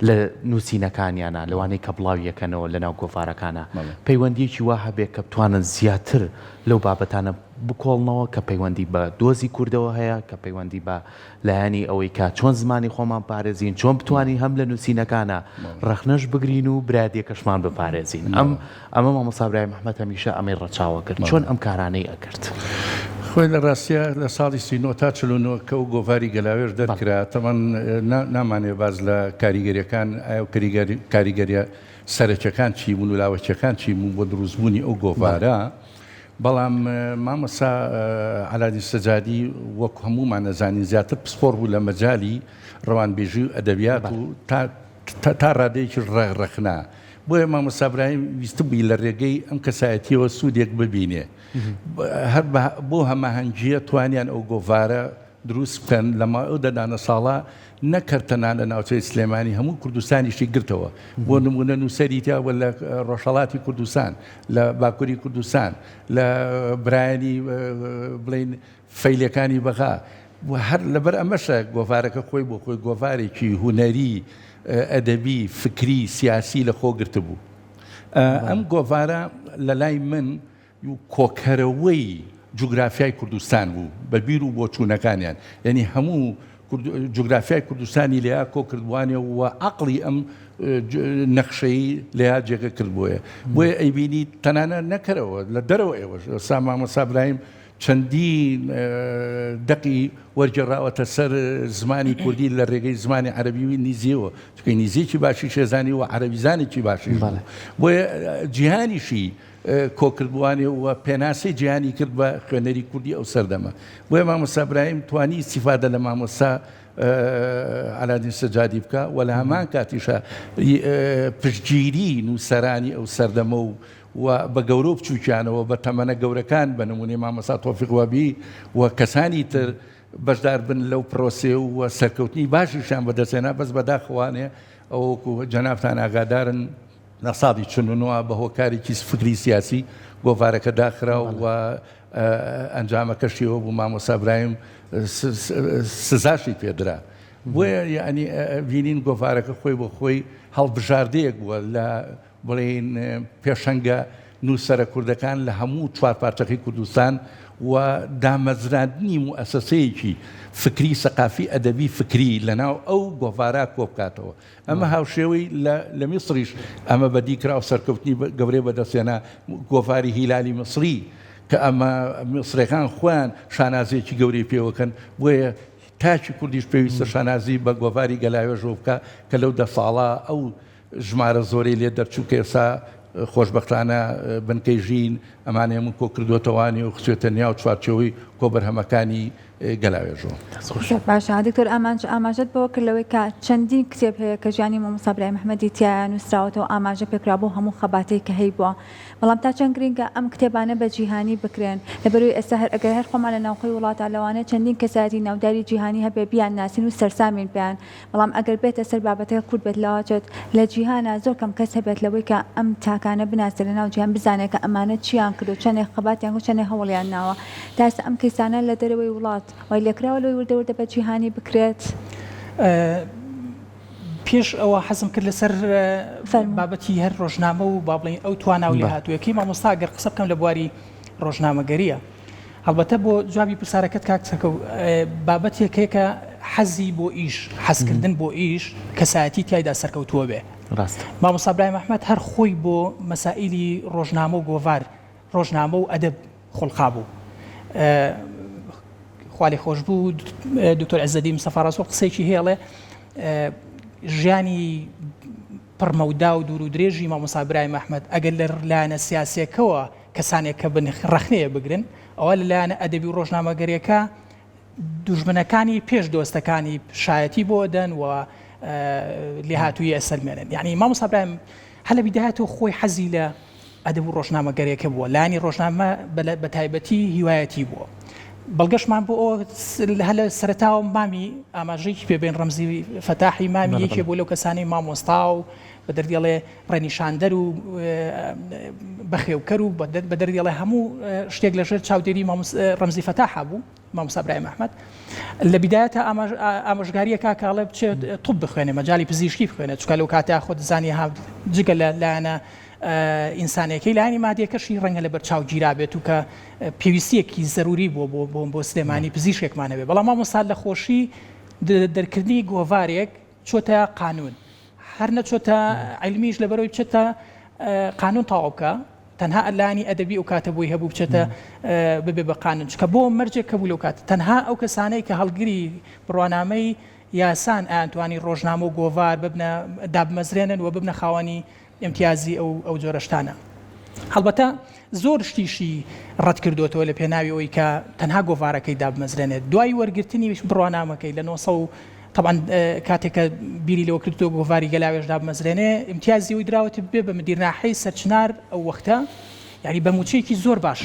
A: لە نووسینەکانیانە لەوانەی کە بڵاویەکەنەوە لە ناو گۆڤارەکانە پەیوەندیەکی وا هەبێت کە بتوانن زیاتر لەو بابەتانە بکۆڵنەوە کە پەیوەندی بە دۆزی کوردەوە هەیە کە پەیوەندی بە لایەنی ئەوەی کە چۆن زمانی خۆمان پارێزین چۆن بتوانین هەم لە نووسینەکانە ڕەخنەش بگرین و برادێکەشمان بپارێزین ئەمە مامۆستا برای مەحمەد هەمیشە ئەمەی ڕەچاوە کرد چۆن ئەم کارانەی ئەکرد.
C: خۆی لە ڕاستیە لە ساڵی 39 تا 49 کە و گۆڤاری گەلاوێش دەرکرا تەمان نامانێ باز لە کاریگەریەکان ئایا کاریگەریە سەرچەکان چی بوون و لاوەچەکان چی بوون بۆ دروستبوونی ئەو گۆڤارە بەڵام مامۆستا عەلەدین سەجادی وەک هەموومان نەزانین زیاتر پسپۆر بوو لە مەجالی ڕەوانبێژی و ئەدەبیات و تا ڕادەیەکی ڕەخنا بۆیە مامۆستا ئیبراهیم ویستبووی لە ڕێگەی ئەم کەسایەتیەوە سوودێک ببینێ هەر بۆ هەماهەنگیە توانیان ئەو گۆڤارە دروست بکەن لەما ئەو دەدانە ساڵە نەکەرتەنان لە ناوچەی سلێمانی هەموو کوردستانیشی گرتەوە بۆ نمونە نووسەریتیا لە ڕۆژهەڵاتی کوردستان لە باکووری کوردستان لە برایانی بڵین فەیلەکانی بەغا هەر لەبەر ئەمەشە گۆڤارەکە خۆی بۆ خۆی گۆڤارێکی هونەری ئەدەبی فکری سیاسی لە خۆ گرت بوو ئەم گۆڤارە لە لای من کۆکەرەوەی جوگرافیای کوردستان بوو بە بیر و بۆ چوونەکانیان یعنی هەموو جوگرافیای کوردستانی لێیا کۆکردوانێ و عقلی ئەم نەخشەی لێیا جێگە کردبووە بۆیە ئەیبینی تەنانە نەکەرەوە لە دەرەوە ئێوە سا مامۆستا ئیبراهیم چەندین دەقی وەرجێڕاوەتە سەر زمانی کوردی لە ڕێگەی زمانی عەرەبی نیزیەوە چکە نیزیکی باشی شێزانی و عەرەبیزانێکی باشی بۆیە جیهانیشی کۆکردوانێ و پێناسی جیهانی کرد بە خوێنەری کوردی ئەو سەردەمە بۆیە مامۆستا ئیبراهیم توانی استیفادە لە مامۆستا علادین سەجادی بکە و لە هەمان کاتیشە پشتگیری نووسەرانی ئەو سەردەمە و بە گەورە و بچووکیانەوە بە تەمەنە گەورەکان بە نمونەی مامۆستا تۆفیق وابی و کەسانی تر بەشدار بن لەو پرۆسێ و سەرکەوتنی باشیشان بەدەستێنا بەس بەداخەوانێ ئەوەکو جەنابتان ئاگادارن لە ساڵی 49 بە هۆکارێکی فکری سیاسی گۆڤارەکە داخرا و ئەنجامەکەشیەوە بوو مامۆستا ئیبراهیم سزاشی پێدرا بۆیە یعنی بینین گۆڤارەکە خۆی بۆ خۆی هەڵبژاردەیەک بووە لە بڵێن پێشەنگە نووسەرە کوردەکان لە هەموو چوار پارچەکەی کوردستان و دامەزراندنی موئەسەسەیەکی فکری سەقافی ئەدەبی فکری لەناو ئەو گۆڤارە کۆ بکاتەوە ئەمە هاوشێوەی لە میسریش ئەمە بەدی کرا و سەرکەوتنی گەورەی بەدەستێنا گۆڤاری هیلالی میسری کە ئەمە میسرەکان خۆیان شانازێکی گەورەی پێوەکەن بۆیە تاچی کوردیش پێویستە شانازی بە گۆڤاری گەلاوێژۆ بکە کە لەو دە ساڵە ئەو ژمارە زۆرەی لێ دەرچوو کە ئێستا خۆشبەختانە بنکەی ژین ئەمانەیە من کۆ کردوێتەوانی و خچێتە نێو چوارچەوەی کۆبەرهەمەکانی گەلاوێژۆ
B: باشە دکتۆر ئاماژەت بەوە کردلەوەی کە چەندین کتێب هەیە کە ژیانی مامۆستا ئیبراهیم ئەحمەدی تیایە نووسراوەتەوە ئاماژە پێکرا بۆ هەموو خەباتەی کە هەی بووە بەڵام تا چەند گرنگە ئەم کتێبانە بە جیهانی بکرێن لەبەروی ئێستا ئەگەر هەر خۆمان لە ناوخۆی وڵاتە لەوانە چەندین کەسایەتی ناوداری جیهانی هەبێ بیان ناسین و سەرسامین بیان بەڵام ئەگەر بێتە سەر بابەتەکە کورد بێت لەواجێت لە جیهانە زۆر کەم کەس هەبێت لەوەی کە ئەم تاکانە بناسێت لە ناو جیهان بزانێت کە ئەمانە چیان کردو چەندێک خەباتیان و چەندێک هەوڵیان ناوە تا ئێستا ئەم کەسانە لە دەرەوەی وڵات وای لێکراوە لەوەی وردە بە جیهانی بکرێت
D: پێش ئەوە حەزم کرد لەسەر بابەتی هەر ڕۆژنامە و با بڵین ئەو تواناو لێ هاتوویەکەی مامۆستا گەر قسە بکەم لە بواری ڕۆژنامەگەریە هەڵبەتە بۆ جوابی پرسیارەکەت کاکسەکە بابەتێک کە حەزی بۆ ئیش حەزکردن بۆ ئیش کەسایەتی تایدا سەرکەوتووە بێ مامۆستا ئیبراهیم ئەحمەد هەر خۆی بۆ مەسائیلی ڕۆژنامە و گۆڤار ڕۆژنامە و ئەدەب خۆڵقا بوو خوالی خۆش بوو دکتۆر عەزەدی مستەفا ڕەسوول قسەیەکی هێڵێ ژیانی پڕمەودا و دوور و درێژی مامۆستا ئیبراهیم ئەحمەد ئەگەر لە لایەنە سیاسیەکەوە کەسانێک کە ڕەخنەیە بگرن ئەوە لە لایەنە ئەدەبی و ڕۆژنامەگەریەکە دوژمنەکانی پێش دۆستەکانی شایەتی بۆ دەن و لێهاتووی ئەسەلمێنن یعنی مامۆستا ئیبراهیم هەر لە بیدایەتەوە خۆی حەزی لە ئەدەب و ڕۆژنامەگەریەکە بووە لایەنی ڕۆژنامە بە تایبەتی هیوایەتی بووە بەڵگەشمان بۆ ئەوە هەل سەرەتاوە مامی ئاماژەیەکی پێبێن ڕەمزی فەتاحی مامی یەکێ بۆ لەو کەسانی مامۆستا و بە دەردێڵێ ڕێنیشاندەر و بەخێوکەر و بە دەردێڵێ هەموو شتێک لەژێر چاودێری ڕەمزی فەتاحا بوو مامۆستا ئیبراهیم ئەحمەد لە بیدایەتە ئامۆژگاریەکە کاڵێ بچێت طب بخوێنێ مەجای پزیشکی بخوێنێت چکە لەو کاتە خۆ دەزانی جگە لە لایەنە ئینسانێکی لایانی مادیەکەشی ڕەنگە لە بەرچاو گیرا بێت و کە پێویستیەکی زەروری بۆ سلێمانی پزیشکێکمانەوێ بەڵام مامۆستا لە خۆشی دەرکردنی گۆڤارێک چۆتە قانون هەر نەچۆتە عیلمیش لەبەرەوەی بچێتە قانون تەواو بکە تەنها ئەلانی ئەدەبی ئەو کاتە بۆی هەبوو بچێتە ببێ بە قانون چکە بۆ مەرجێک کە بوو لەو کاتە تەنها ئەو کەسانەی کە هەڵگری بڕوانامەی یاسان ئەتوانی ڕۆژنامە و گۆڤار ببنە دابمەزرێنن و ببنە خاوەنی امتیازی ئەو جۆرەشتانە هەڵبەتە زۆر شتیشی ڕەت کردوێتەوە لە پێناوی ئەوەی کە تەنها گۆڤارەکەی دابمەزرێنێت دوای وەرگرتنی بڕوانامەکەی لە 1970 طبعا کاتێککە بیری لەوە کردو گۆڤاری گەلاوێژدا بمەزرێنێ امتیازی وی دراوەتە بێ بە مدیرناحەی سەرچنار ئەو وەختە یعنی بە موچەیەکی زۆر باش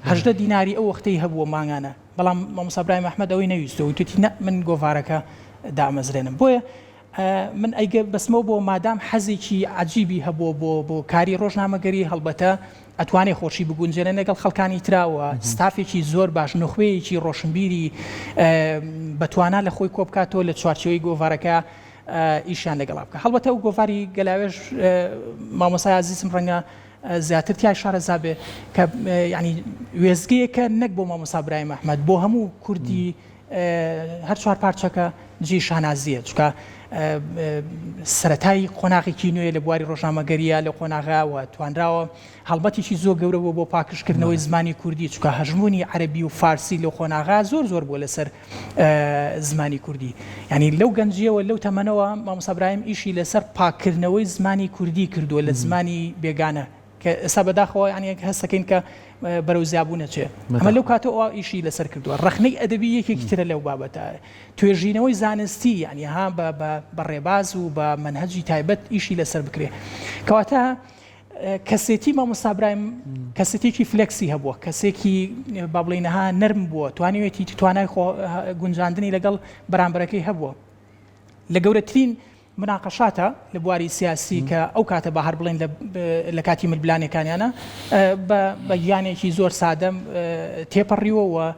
D: 18 دیناری ئەو وەختەی هەبووە ماگانە بەڵام مامۆستا ئیبراهیم ئەحمەد ئەوەی نەویستەوە توتی من گۆڤارەکە دامەزرێنم بۆیە من ئەیگە بەسمەوە بۆ مادام حەزێکی عجیبی هەبووە بۆ کاری ڕۆژنامەگەری هەڵبەتە ئەتوانێت خۆشی بگونجێنە لەگەڵ خەڵکانی تراوە ستافێکی زۆر باش نخوەیەکی ڕۆشنبیری بەتوانە لە خۆی کۆبکاتەوە لە چوارچەوەی گۆڤارەکە ئیشیان لەگەڵا بکە هەڵبەتە ئەو گۆڤاری گەلاوێژ مامۆستای عەزیزم ڕەنگە زیاتر تیای شارەزا بێ کە ینی وێزگەیەکە نەک بۆ مامۆستا ئیبراهیم ئەحمەد بۆ هەموو کوردی هەر چوار پارچەکە جێی شانازیە چکە سەرەتای قۆناغێکی نوێ لە بواری ڕۆژنامەگەریە لە قۆناغاوە توانراوە هەڵبەتێکی زۆر گەورەوە بۆ پاکشکردنەوەی زمانی کوردی چکە هەژمونی عەرەبی و فارسی لە قۆناغا زۆر بووە لەسەر زمانی کوردی ینی لەو گەنجیەوە لەو تەمەنەوە مامۆستا ئیبراهیم ئیشی لەسەر پاکردنەوەی زمانی کوردی کردووە لە زمانی بێگانە کە ئێستا بەداخەوە ینی هەستەکەین کە بەرەو زیابوو نەچێ ئەمە لەو کاتەوە ئیشی لەسەر کردووە ڕخنەی ئەدەبی یەکێکی ترە لەو بابەتە توێژینەوەی زانستی ینی ها بە ڕێباز و بە منهەجی تایبەت ئیشی لەسەر بکرێ کەواتە کەسێتی مامۆستا ئیبراهیم کەسێتێکی فلەکسی هەبووە کەسێکی با بڵێنەها نەرم بووە توانێتی توانای گونجاندنی لەگەڵ بەرامبەرەکەی هەبووە لە گەورەترین مناقەشاتە لە بواری سیاسی کە ئەو کاتە بە هەر بڵێن لە کاتی ملبلانەکانیانە بە گیانێکی زۆر سادەم تێپەڕیوە و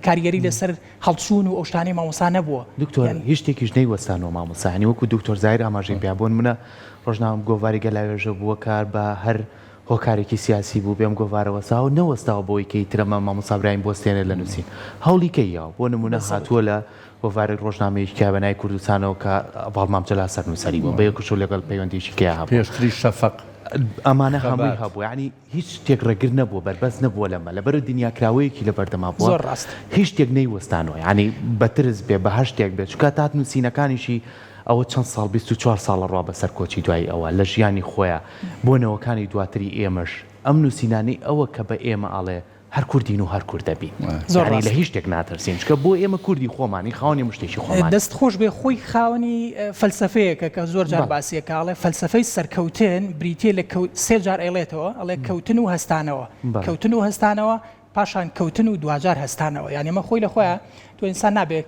D: کاریگەری لەسەر هەڵچوون و ئەو شتانەی مامۆستا نەبووە
A: دکتۆر هیچ شتێکیش نەیوەستانەوە مامۆستا ینی وەکو دکتۆر زایر ئاماژەی پیابۆن منە ڕۆژنامە گۆڤاری گەلاوێژە بووە کار بە هەر هۆکارێکی سیاسی بوو بێم گۆڤارەوەسا و نەوەستاوە بۆی کەی ترەمە مامۆستا ئیبراهیم بۆستێنێ لە نووسین هەوڵی کەیەوە بۆ نمونە هاتووە لە گۆڤاری ڕۆژنامەیەکی کابنای کوردستانەوە کە باڵمام جەلال سەرنووسەریەوە بە یەکش و لەگەڵ پەیوەندیشی کەیا هەبوو
C: پێشتری شەفەق
A: ئەمانە هەمووی هەبوو ینی هیچ شتێک ڕێگر نەبووە بەربەست نەبووە لەمە لەبەر دنیاکراوەیەکی لە بەردەما بووە
D: زۆر ڕاست
A: هیچ شتێک نەیوەستانەوە ینی بەترس بێ بە هەر شتێک بێت چکە تات نووسینەکانیشی ئەوە چەند ساڵ 24 ساڵە ڕوا بەسەر کۆچی دوای ئەوە لە ژیانی خۆیە بۆ نەوەکانی دواتری ئێمەش ئەم نووسینانەی ئەوە کە بە ئێمە ئاڵێ هەر کوردین و هەر کوردەبی زۆر لە هیچ شتێک ناترسین چکە بۆ ئێمە کوردی خۆمانی خاوەنی مشتێکی خۆمان
D: دەست خۆش بێ خۆی خاوەنی فەلسەفەیەکە کە زۆر جار باسیەکاڵێ فەلسەفەی سەرکەوتن بریتێ لە سێ جار ئەڵێتەوە ئەڵێ کەوتن و هەستانەوە کەوتن و هەستانەوە پاشان کەوتن و دوجار هەستانەوە یعنی ئەمە خۆی لە خۆیە تۆ ئینسان نابێت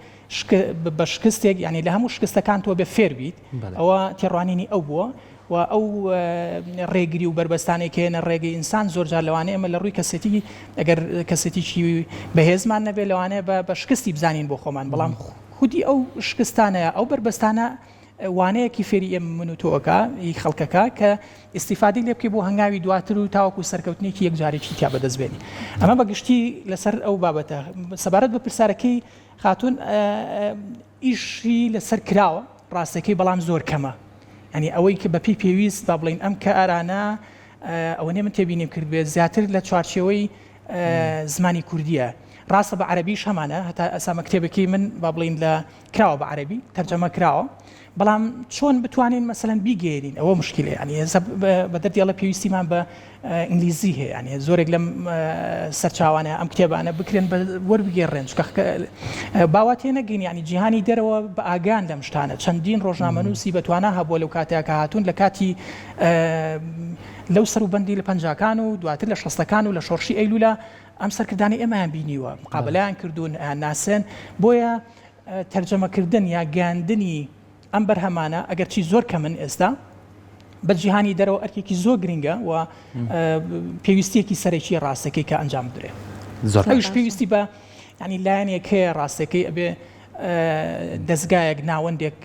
D: بە شکستێک ینی لە هەموو شکستەکان تۆ بێ فێر بیت ئەوە تێڕوانینی ئەو بووە و ئەو ڕێگری و بربەستانێکێنە ڕێگەی ئینسان زۆر جار لەوانەیە ئەمە لە ڕووی کەسێتی ئەگەر کەسێتیی بەهێزمان نەبێت لەوانەیە بە شکستی بزانین بۆ خۆمان بەڵام خودی ئەو شکستانەیە ئەو بربەستانە وانەیەکی فێری ئێمە من و تۆکە خەڵکەکە کە ئیسیفادەی لێ بکەی بۆ هەنگاوی دواتر و تاوەکو سەرکەوتنێکی یەک جارێکی تیا بەدەستبێنی ئەمە بەگشتی لەسەر ئەو بابەتە سەبارەت بە پرسیارەکەی خاتون ئیشی لەسەر کراوە ڕاستەکەی بەڵام زۆر کەمە ینی ئەوەی کە بەپی پێویست با بڵین ئەم کە ئارانە ئەوە نێ من تێبینیم کرد بێت زیاتر لە چوارچێوەی زمانی کوردیە ڕاستە بە عەرەبیش هەمانە هەتا ئەسامە کتێبەکەی من با بڵین لە کراوە بە عەرەبی تەرجەمە کراوە بەڵام چۆن بتوانین مەسەلەن بیگەێنین ئەوە مشکلە ینی بە دەردیاڵە پێویستیمان بە ئینگلیزی هەیە ینی زۆرێک لەم سەرچاوانە ئەم کتێبانە بکرێن وەربگێڕێن باواتێ نەگەین ینی جیهانی دەرەوە بە ئاگان لەم شتانە چەندین ڕۆژنامەنووسی بەتوانە هەبووە لەو کاتێکە هاتوون لە کاتی لەو سەروبەندی لە پەنجاکان و دواتر لە شەستەکان و لە شۆڕشی ئەیلولا ئەم سەرکردانی ئێمەیان بینیوە مقابلەیان کردوون ناسن بۆیە تەرجەمەکردن یا گەاندنی ئەم بەرهەمانە ئەگەر چی زۆر کە من ئێستا بە جیهانی دەرەوە ئەرکێکی زۆر گرنگە و پێویستیەکی سەرێکی ڕاستەکەی کە ئەنجام بدرێ ئەوش پێویستی بە ینی لایەنێک هەیە ڕاستەکەی ئەبێ دەستگایەک ناوەندێک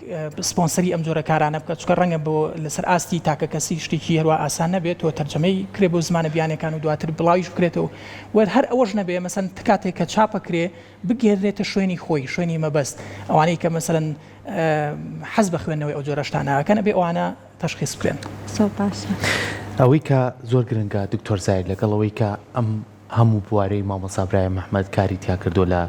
D: سپۆنسەری ئەم جۆرە کارانە بکات چکە ڕەنگە بۆ لەسەر ئاستی تاکە کەسی شتێکی هەروە ئاسان نەبێت تۆ تەرجەمەی کرێ بۆ زمانە بیانەکان و دواتر بڵاویش بکرێتەوە و هەر ئەوەش نەبێ مەسەن کاتێک کە چاپە کرێ بگێڕێتە شوێنی خۆی شوێنی مەبەست ئەوانەی کە مەسەلەن حەز بە خوێندنەوەی ئەو جۆرە شتانەکە نەبێ ئەوانە تەشخیص بکرێن
A: ئەوەی کە زۆر گرنگە دکتۆر زاید لەگەڵەوەی کە ئەم هەموو بوارەی مامۆستا ئیبراهیم ئەحمەد کاری تیا کردو لە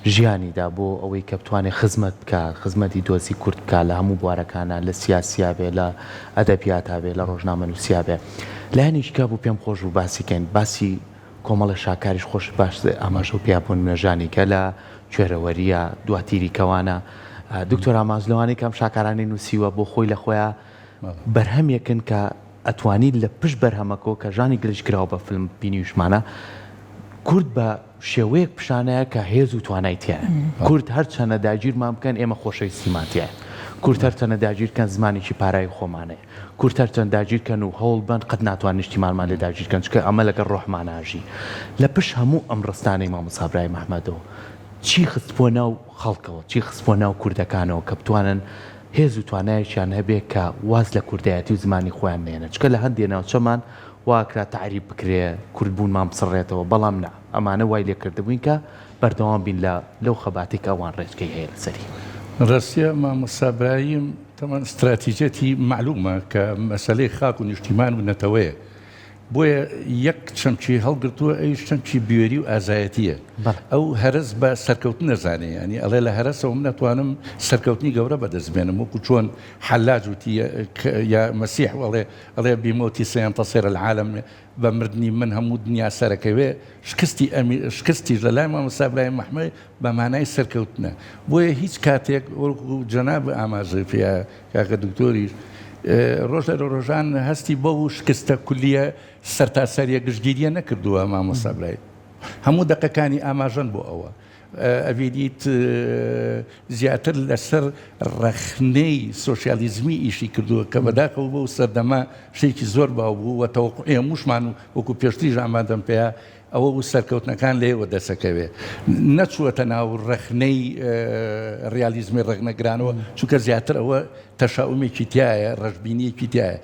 A: ژیانیدا بۆ ئەوەی کە بتوانێت خزمەت بکە خزمەتی دۆزی کورد بکە لە هەموو بوارەکانە لە سیاسیا بێ لە ئەدەبیاتا بێ لە ڕۆژنامەنووسیا بێ لایەنێکیکە بوو پێم خۆش و باسیکەین باسی کۆمەڵە شاکاریش خۆش باش ئاماژە و پیابوون منەژانی کە لە کوێرەوەریە دواتیری کەوانە دکتۆر ئاماژلەوانی کەم شاکارانی نووسیوە بۆ خۆی لە خۆیان بەرهەمێکن کە ئەتوانیت لە پشت بەرهەمەکۆ کە ژانی گرنج کراوە بە فیلم بینیوشمانە کورد بە شێوەیەک پیشانەیە کە هێز و توانایتیایە کورد هەرچەنە داگیرمان بکەن ئێمە خۆشەی سیماتیایە کورد هەرچەنە داگیرکەن زمانێکی پارای خۆمانەیە کورد هەرچەند داگیرکەن و هەوڵ بن قەت ناتوان نیشتیمانمان لە داگیرکەن چکە ئەمە لەگەڵ ڕۆحماناژی لە پشت هەموو ئەم ڕستانەی مامۆستا ئیبراهیم محمەدەوە چی خستبووە ناو خەڵکەوە چی خستبووە ناو کوردەکانەوە کە بتوانن هێز و توانایەکیان هەبێت کە واز لە کوردایەتی و زمانی خۆیان نێنە چکە لە هەندێک ناوچەمان واکرا تعریب بکرێ کوردبوونمان بسڕێتەوە بەڵام نا ئەمانە وای لێکردبووین کە بەردەوام بین لەو خەباتێک ئەوان ڕێچکەی هەیە لەسەری
C: ڕاستیە مامۆستا ئیبراهیم تەمان استراتیجەتی معلومە کە مەسەلەی خاک و نیشتیمان و نەتەوەیە بۆیە یەک چەمچی هەڵگرتووە ئەویش چەمچی بوێری و ئازایەتیە ئەو هەرس بە سەرکەوتن نەزانێ ینی ئەڵێ لە هەرسەوە من نەتوانم سەرکەوتنی گەورە بەدەستبێنم وەکو چۆن حەلاج وتی یا مەسیح ئەڵێ بیمۆتی سەینتەصیر العالم بە مردنی من هەموو دنیا سەرەکەوێ شکستی لە لای مامۆستا ئیبراهیم محمەد بە مانای سەرکەوتنە بۆیە هیچ کاتێک وەکو جەناب ئاماژە پێ کاکە دکتۆریش ڕۆژ لە ڕۆژان هەستی بۆ و شکستە کولیە سەرتاسەریە گشتگیریە نەکردووە مامۆستا ئیبراهیم هەموو دەقەکانی ئاماژەن بۆ ئەوە ئەبێنیت زیاتر لەسەر ڕەخنەی سۆشیالیزمی ئیشی کردووە کە بەداخەوە بۆ سەردەما شتێکی زۆر باو بوو و تەوەقوعی هەمووشمان و وەکو پێشتریش ئامادەم پێە ئەوە و سەرکەوتنەکان لێوە دەسەکەوێ نەچووەتە ناو ڕەخنەی ڕیالیزمی ڕێگنەگرانەوە چونکە زیاتر ئەوە تەشاؤمێکی تایە ڕەشبینیەکی تایە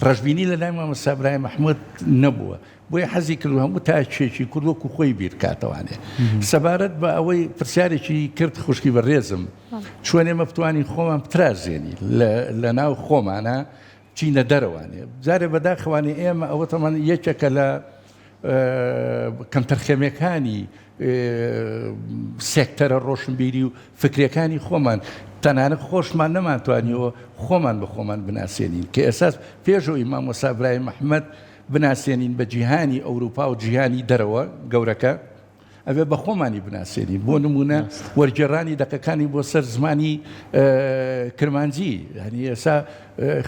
C: ڕەشبینی لە لای مامۆستا ئیبراهیم محمەد نەبووە بۆیە حەزی کردو هەموو تاچێکی کرد وەکو خۆی بیرکاتەوانێ سەبارەت بە ئەوەی پرسیارێکی کرد خوشکی بەڕێزم چۆن ئێمە بتوانین خۆمان بترازێنی لە ناو خۆمانە چینە دەرەوانێ جارێ بەداخەوانی ئێمە ئەوە تەمان یەکێکە لە کەمتەرخەمەکانی سێکتەرە ڕۆشنبیری و فکرەکانی خۆمان تەنانەت خۆشمان نەمانتوانیەوە خۆمان بە خۆمان بناسیێنین کە ئێساس پێشەوەی مامۆستا ئیبراهیم محمەد بناسیێنین بە جیهانی ئەوروپا و جیهانی دەرەوە گەورەکە ئەوێ بە خۆمانی بناسیێنین بۆ نمونە وەرگێڕانی دەقەکانی بۆ سەر زمانی کرمانجی هەنی ئێستا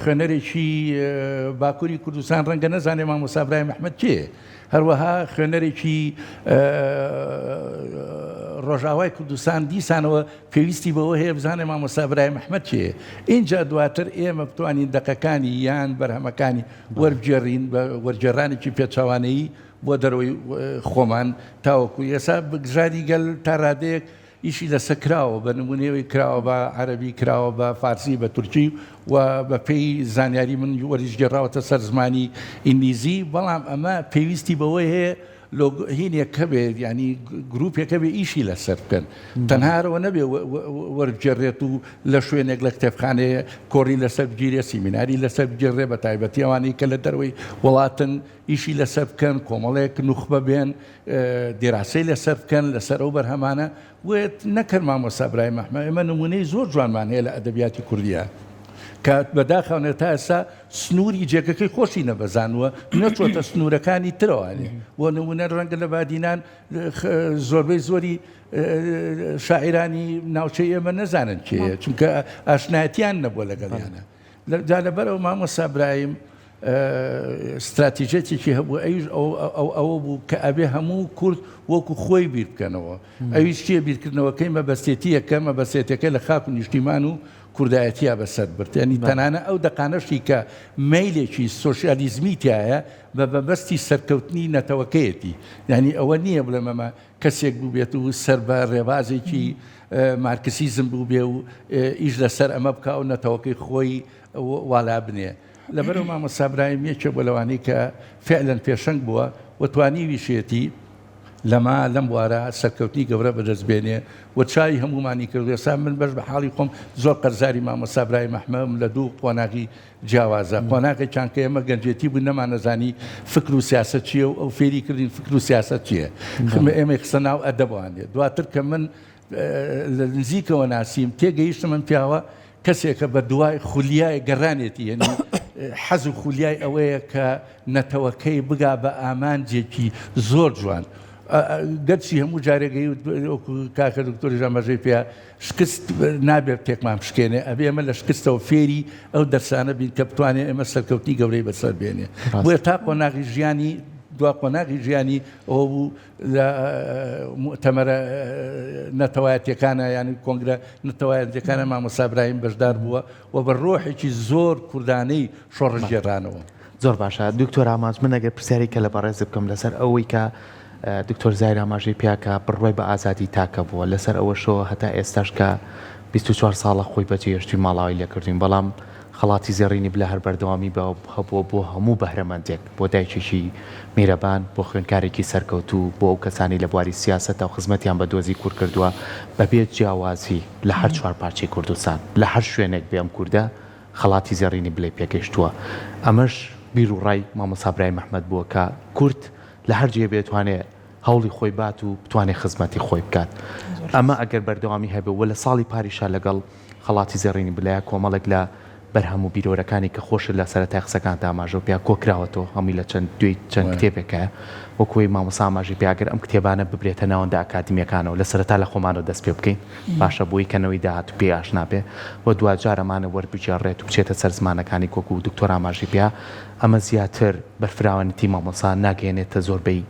C: خوێنەرێکی باکووری کوردستان ڕەنگە نەزانێ مامۆستا ئیبراهیم محمەد کێ هەروەها خوێنەرێکی ڕۆژاوای کوردستان دیسانەوە پێویستی بەوە هەیە بزانێ مامۆستا ئیبراهیم محمەد چێ اینجا دواتر ئێمە بتوانین دەقەکانی یان بەرهەمەکانی وەربگێڕین بە وەرگێڕانێکی پێچەوانەیی بۆ دەرەوەی خۆمان تاوەکو ئێستا بگژانی گەل تا ڕادەیەک ئیشی لەسەر کراوە بە نمونێەوەی کراوە بە عەرەبی کراوە بە فارسی بە تورکی و بە پێی زانیاری من وەریشگەڕاوەتە سەر زمانی ئینگلیزی بەڵام ئەمە پێویستی بەوەی هەیە هینێکە بێت ینی گروپێکە بێ ئیشی لەسەر بکەن تەنهارەوە نەبێ وەربگێڕێت و لە شوێنێک لە کتێبخانەیە کۆڕی لەسەر بگیرێ سیمیناری لەسەر بگێڕێ بە تایبەتی ئەوانەی کە لە دەروەی وڵاتن ئیشی لەسەر بکەن کۆمەڵەیەک نوخبە بێن دیراسی لەسەر بکەن لەسەر ئەو بەرهەمانە وێت نەکرد مامۆستا ئیبراهیم محمەد ئێمە نمونەی زۆر جوانمان هەیە لە ئەدەبیاتی کوردیە کە بەداخەونێت تا ئێستا سنووری جێگەکەی خۆشی نەبەزانوە نەچۆتە سنوورەکانی ترەوانێ بۆ نمونە ڕەنگە لە بادینان زۆربەی زۆری شاعیرانی ناوچەی ئێمە نەزانن کێیە چونکە ئاشنایەتیان نەبووە لەگەڵیانە جا لەبەرەوە مامۆستا ئیبراهیم استراتیژێتێکی هەبوو ئەوە بوو کە ئەبێ هەموو کورد وەکو خۆی بیر بکەنەوە ئەویش چیە بیرکردنەوەکەی مەبەستێتیەکە مەبەستێتەکە لە خاک و نیشتیمان و کوردایەتیە بەسەر برد ینی تەنانە ئەو دەقانەشی کە میلێکی سۆشیالیزمی تایە بە بەبەستی سەرکەوتنی نەتەوەکەیەتی ینی ئەوە نییە بڵێم ئەمە کەسێک بوو بێت و سەر بە ڕێبازێکی مارکسیزم بوو بێ و ئیش لەسەر ئەمە بکە و نەتەوەکەی خۆی والا بنێ لەبەرەوە مامۆستا ئیبراهیم یەکێک بۆ لەوانەی کە فعلەن پێشەنگ بووە و توانی ویشێتی لەما لەم وارە سەرکەوتنی گەورە بەدەستبێنێ و چای هەمومانی کرد ئێستا من بەش بە حاڵی خۆم زۆر قەرزاری مامۆستا ئیبراهیم محمەد لە دوو قۆناغی جیاوازە قۆناغێکیان کە ئێمە گەنجێتی بوو نەمانەزانی فکر و سیاسەت چییە و ئەو فێری کردین فکر و سیاسەت چییە ئێمە قسە ناو ئەدەبوانێ دواتر کە من لە نزیکەوە ناسیم تێگەیشتم من پیاوە کەسێکە بە دوای خولیای گەڕانێتی یعنی حەز و خولیای ئەوەیە کە نەتەوەکەی بگا بە ئامانجێکی زۆر جوان گەرچی هەموو جارێگەی کاکە دکتۆری ژامەژەی پێ شکست نابێت تێکمان پشکێنێ ئەبێ ئێمە لە شکستەوە فێری ئەو دەرسانە بین کە بتوانێت ئێمە سەرکەوتنی گەورەی بەسەر بێنێ بۆیە تا قۆناغی ژیانی دوا قۆناغی ژیانی ئەوە بوو لە مؤتەمەرە نەتەوایەتیەکانە ینی کۆنگرە نەتەوایەتیەکانە مامۆستا ئیبراهیم بەشدار بووە و بە ڕۆحێکی زۆر کوردانەی شۆڕژێڕانەوە.
A: زۆر باشە دکتۆر ئاماج من ئەگەر پرسیاری کە لە بەڕێز بکەم لەسەر ئەوەی کە دکتۆر زایر ئاماژەی پیاکە بڕوای بە ئازادی تاکە بووە لەسەر ئەوە شۆ هەتا ئێستاش کە 24 ساڵە خۆی بەجێهێشتی ماڵاوی لێکردوین بەڵام خەڵاتی زێڕینی بلە هەر بەردەوامی هەبووە بۆ هەموو بەهرەمەندێک بۆ دایکێکی میرەبان بۆ خوێنکارێکی سەرکەوتوو بۆ ئەو کەسانی لە بواری سیاسەتە و خزمەتیان بە دۆزی کورد کردووە بەبێت جیاوازی لە هەر چوار پارچەی کوردستان لە هەر شوێنێک بێم کووردە خەڵاتی زێڕینی بڵێ پێگەشتووە ئەمەش بیر و ڕای مامۆستا ئیبراهیم محمەد بووە کە کورد لە هەر جێ بێتوانێت هەوڵی خۆی بات و بتوانێت خزمەتی خۆی بکات ئەمە ئەگەر بەردەوامی هەبێ و لە ساڵی پاریشا لەگەڵ خەڵاتی زێڕینی بلایە کۆمەڵێک لە بەرهەم و بیرۆرەکانی کە خۆشە لە سەرەتای قسەکان ئاماژە پێ کۆکراوەتەوە هەمی لە چەند کتێبێکە وەکوی مامۆستا ئاماژەی پیاگەر ئەم کتێبانە ببرێتە ناوەندە ئەکادمیەکانەوە لە سەرەتا لە خۆمانەوە دەست پێ بکەین باشە بۆی کەنەوەی داهات و پێ ئاشنا بێ و دوجارەمانە وەربگێڕێت و بچێتە سەر زمانەکانی کۆکو و دکتۆر ئاماژەی پیا ئەمە زیاتر بەرفراوەتی مامۆستا ناگەێنێتە زۆربەی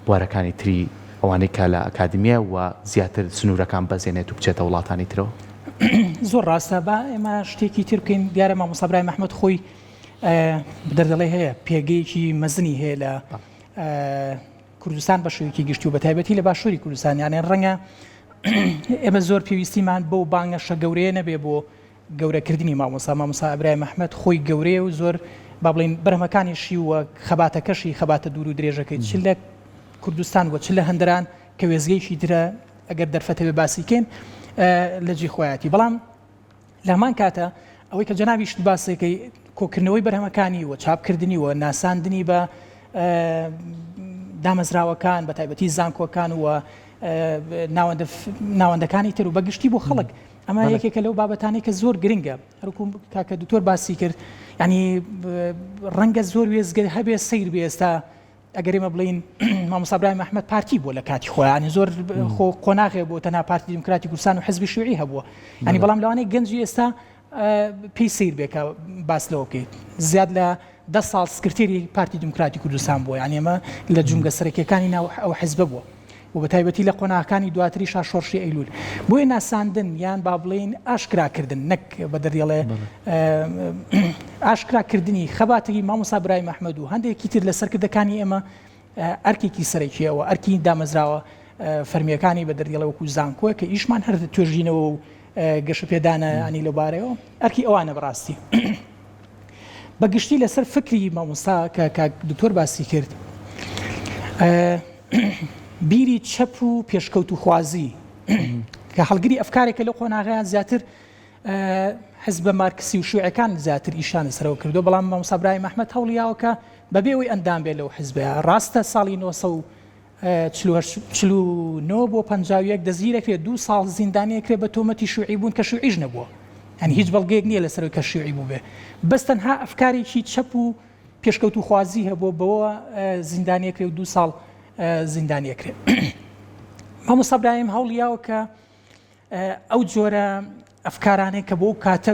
A: بوارەکانی تری ئەوانەی کە لە ئەکادمیە و زیاتر سنوورەکان بەزێنێت و بچێتە وڵاتانی ترەوە.
D: زۆر ڕاستە بە ئێمە شتێکی تر بکەین دیارە مامۆستا ئیبراهیم محمەد خۆی دەردەڵێ هەیە پێگەیەکی مەزنی هەیە لە کوردستان بە شێوەیەکی گشتی و بە تایبەتی لە باشووری کوردستان یانێ ڕەنگە ئێمە زۆر پێویستیمان بەو بانگەشە گەورەیە نەبێ بۆ گەورەکردنی مامۆستا ئیبراهیم محمەد خۆی گەورەیە و زۆر با بڵین بەرهەمەکانیشی وە خەباتەکەشی خەباتە دوور و درێژەکەی چ لە کوردستان وە چ لە هەندران کە وێزگەیشی ترە ئەگەر دەرفەتەوێ باسیکەین لە جێ خۆیەتی بەڵام لەمان کاتە ئەوەی کە جەنابیشت باسێکەکەی کۆکردنەوەی بەرهەمەکانی وە چاپکردنی وە ناساندنی بە دامەزراوەکان بە تایبەتی زانکۆکان وە ناوەندەکانی تر و بەگشتی بۆ خەڵک ئەمە یەکێکە لەو بابەتانی کە زۆر گرنگە هەروکو کاکە دکتۆر باسی کرد ینی ڕەنگە زۆر وێزگە هەبێ سیر بێ ئێستا ئەگەر ئێمە بڵین مامۆستا ئیبراهیم محمەد پارتی بووە لە کاتی خۆیان زۆر قۆناغێ بۆ تەنها پارتی دیموکراتی کوردستان و حزبی شیوعی هەبووە ینی بەڵام لەوانەیە گەنجی ئێستا پێی سیر بێکە باس لەوە بکەیت زیاد لە 10 ساڵ سکرتێری پارتی دیموکراتی کوردستان بووە ینی ئێمە لە جونگە سەرەکیەکانی ناو ئەو حیزبە بووە و بە تایبەتی لە قۆناغەکانی دواتریشا شۆڕشی ئەیلول بۆیە ناساندن یان با بڵین ئاشکراکردن نەک بە دەریاڵێ ئاشکراکردنی خەباتەی مامۆستا ئیبراهیم محمەد و هەندێکی تر لە سەرکردەکانی ئێمە ئەرکێکی سەرەکیەوە ئەرکی دامەزراوە فەرمیەکانی بە دەریاڵە وەکو زانکۆە کە ئیشمان هەر توێژینەوە و گەشە پێدانە ئەنی لەبارەیەوە ئەرکی ئەوانە بەڕاستی بەگشتی لەسەر فکری مامۆستا کە دکتۆر باسی کرد بیری چەپ و پێشکەوت و خوازی کە هەڵگری ئەفکارێکە لە قۆناغیان زیاتر حزبە مارکسی و شیوعەکان زیاتر ئیشانە سەرەوە کردو بەڵام مامۆستا ئیبراهیم محمەد هەوڵیاوە کە بەبێ ئەوەی ئەندام بێت لەو حزبەیە ڕاستە ساڵی 1949 بۆ 51 دەزگیرەکرێت 2 ساڵ زیندانیەکرێت بە تۆمەتی شیوعی بوون کە شیوعیش نەبووە ئەنی هیچ بەڵگەیەک نییە لەسەرەوەی کە شیوعی بوو بێ بەس تەنها ئەفکارێکی چەپ و پێشکەوت و خوازی هەبووە بەوە زیندانیەکرێت و 2 ساڵ زیندانیەکرێت مامۆستا ئیبراهیم هەوڵیاوە کە ئەو جۆرە ئەفکارانەی کە بۆ کاتە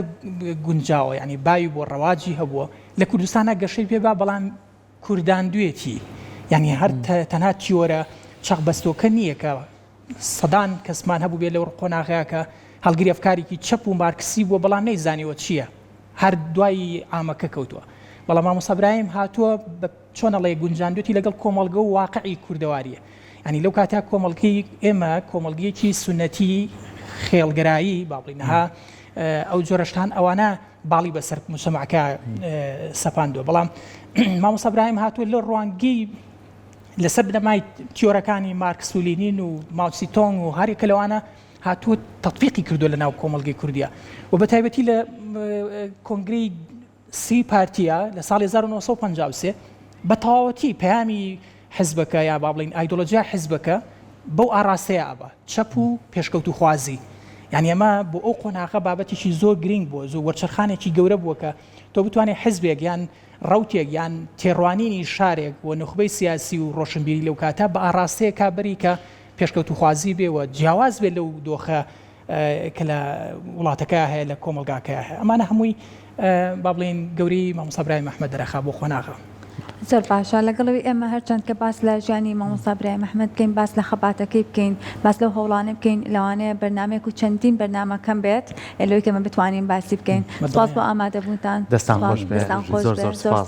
D: گونجاوە ینی باوی بۆ ڕەواجی هەبووە لە کوردستانە گەشەی پێبا بەڵام کوردان دوێتی ینی هەر تەنها تیۆرە چەقبەستۆکە نییە کە سەدان کەسمان هەبوو بێت لەو قۆناغەیە کە هەڵگری ئەفکارێکی چەپ و مارکسی بووە بەڵام نەیزانیوە چییە هەر دوایی ئامەکە کەوتووە بەڵام مامۆستا ئیبراهیم هاتووە بە چۆنەڵێ گونجاندوێتی لەگەڵ کۆمەڵگە و واقعی کوردەواریە ینی لەو کاتا کۆمەڵگەی ئێمە کۆمەڵگەیەکی سونەتی خێڵگەرایی با بڵینەها ئەو جۆرەشتان ئەوانە باڵی بەسەر مجتەمەعەکە سەپاندووە بەڵام مامۆستا ئیبراهیم هاتووە لە ڕوانگەی لەسەر بنەمای تیۆرەکانی مارکس و لینین و ماوسی تۆنگ و هەرێکە لەوانە هاتووە تەطبیقی کردووە لە ناو کۆمەڵگەی کوردیە و بە تایبەتی لە کۆنگرەی سی پارتیە لە ساڵی 1953 بە تەواوەتی پەیامی حزبەکە یا با بڵین ئایدۆلۆژیا حزبەکە بەو ئاراستەیە ئابە چەپ و پێشکەوت و خوازی یعنی ئەمە بۆ ئەو قۆناغە بابەتێکی زۆر گرنگ بووە زۆر وەرچەرخانێکی گەورە بووە کە تۆ بتوانێت حزبێک یان ڕوتێک یان تێڕوانینی شارێک و نخبەی سیاسی و ڕۆشنبیری لەو کاتە بە ئاراستەیە کابری کە پێشکەوتوخوازی بێەوە جیاواز بێت لەو دۆخە کە لە وڵاتەکە هەیە لە کۆمەلگاکە هەیە ئەمانە هەمووی با بڵێن گەورەی مامۆستا برایم محمەد دەرەخا بۆ خۆناغا.
B: زۆر باشە لەگەڵەوەی ئێمە هەرچەند کە باس لە ژیانی مامۆستا برایم محمەد بکەین باس لە خەباتەکەی بکەین باس لەو هەوڵانە بکەین لەوانەیە بەرنامێک و چەندین بەرنامەکەم بێت لەوەی کە ئەمە بتوانین باسی بکەین. سپاس بۆ ئامادەبوونتان.
A: دەستان خۆش بێ. زۆر زۆر سپاس.